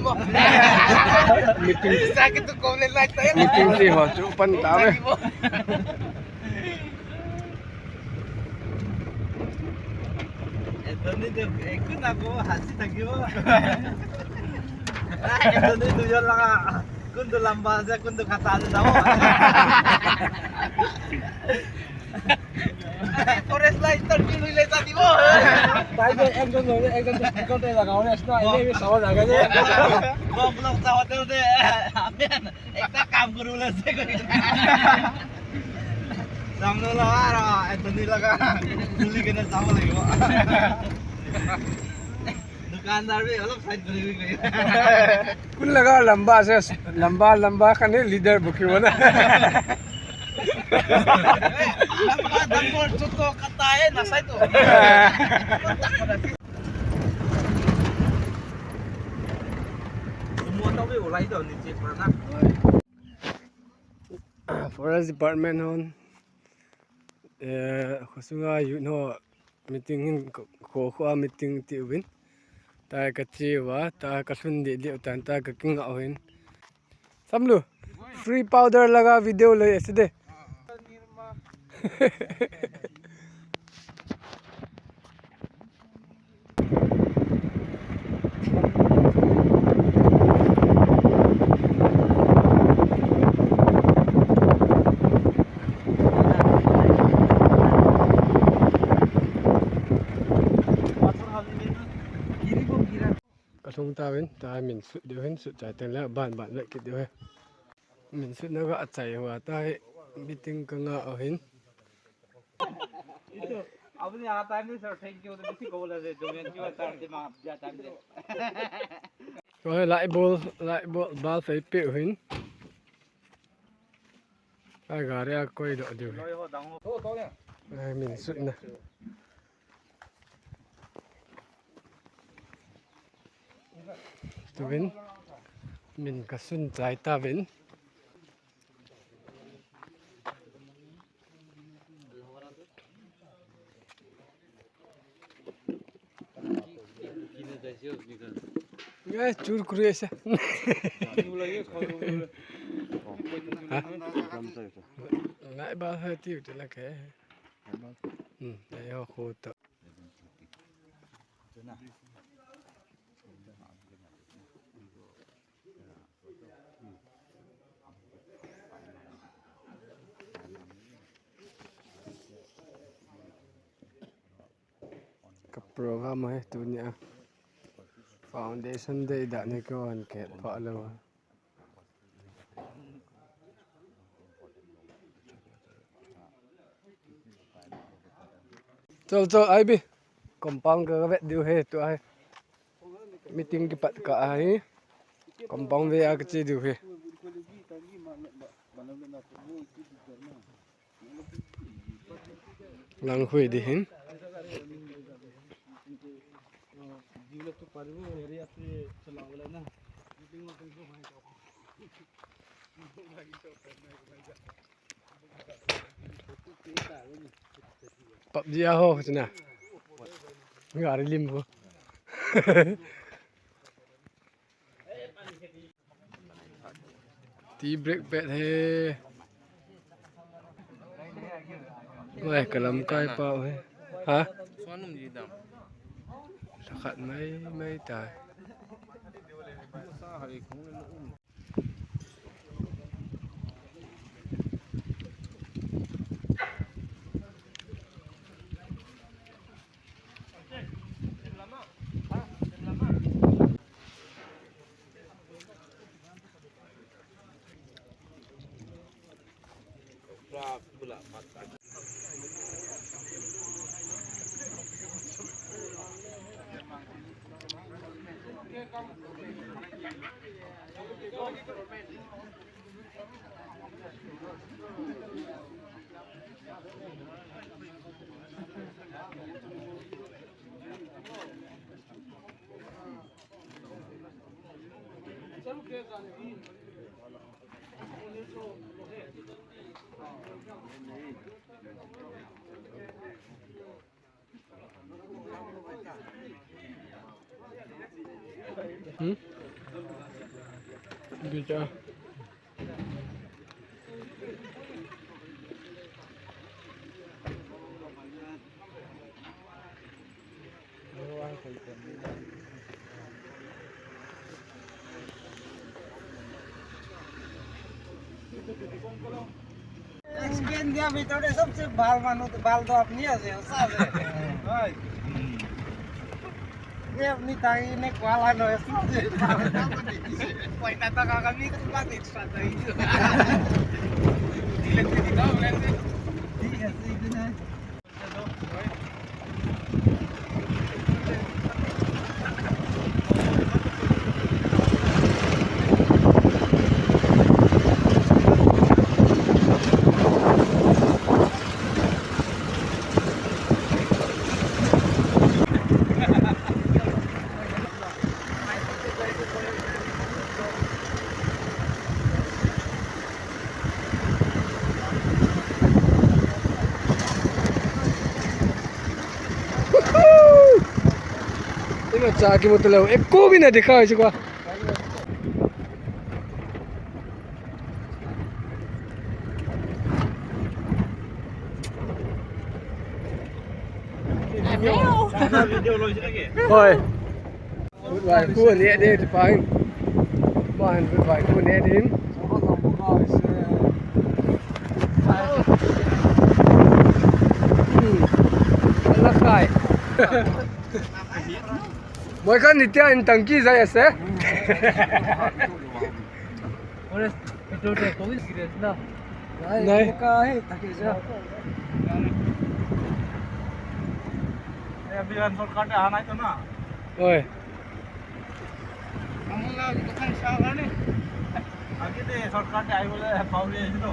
mo. Meeting Sakit to comment like tayo. meeting si ho chupan tame. Ito ekun ako hasi tagiyo. Ito ni duyon lang kundo lamba sa kundo katalo daw. Forest light to nilay sa di mo. Tayo একজন স্পিকারতে লাগাও না না এই সাউন্ড লাগা যায় Blok sa hotel de. Amen. Ekta काम करू ले से सामने लगा रहा ito nila ka duli ka na sama lagi mo. दुकानदार भी अलग साइड करेगी कोई कुल लगा लंबा से लंबा कने लीडर बुकी हो ना लंबा दंगोर चुतो कता है ना साइड तो semua tau be ulai to ni cek mana forest department on khusunga you know meeting ko meeting ti win ta ka chiwa ta ka sun de tan ta ka king awin samlu free powder laga video le asde Kasong tawin ta min su de hin su chai ten la ban le kit de min su na ga achai wa ta meeting ka nga hin itu apni आता है नहीं sir thank you तो किसी को बोला दे जो मैं क्यों तार से मां जा टाइम दे rồi lại bol bal phải pe hin ai ga ra koi do de loi ho dang ho to le ai min su na tu vin min ka sun chai ta vin ये चूर कुरेसा lại bao hơi tiêu thì là cái đây họ khô tự cái program ấy tụi nhá foundation day đã này có anh kẹt phá luôn चल आई भी compound का vet điều है तो ai meeting की पत का आई compound वे आ के điều है lang hui di hin जीव तो परवो एरिया से चला वाला ना मीटिंग में तो भाई PUBG ho chana ngari limbo tea break pet he Wah, kalam kai pa he ha Sonam जी दम sakat mai tai pula makan Bija. India में तो सबसे बाल मानो तो बाल तो अपनी है सब है ये अपनी ताई ने क्वाला नो है कोई ना तो काका भी कुछ बात एक्स्ट्रा चाहिए दिले से दिखाओ लेंगे ठीक है सही दिन है Ini caki mo talaw. Ko भी ना देखा है इसको. वीडियो लो इसके Oi. Vai ku ni de di pain. Bahan vai ku ni din. Allah kai. Moi kan ni tia in tangki zai ase. और तो कोई सीरियस ना नहीं का है ताकि जा अभी शॉर्टकट आना है तो ना Oi. हम लोग दुकान सागा ने आगे दे शॉर्टकट आई बोले पाउले है तो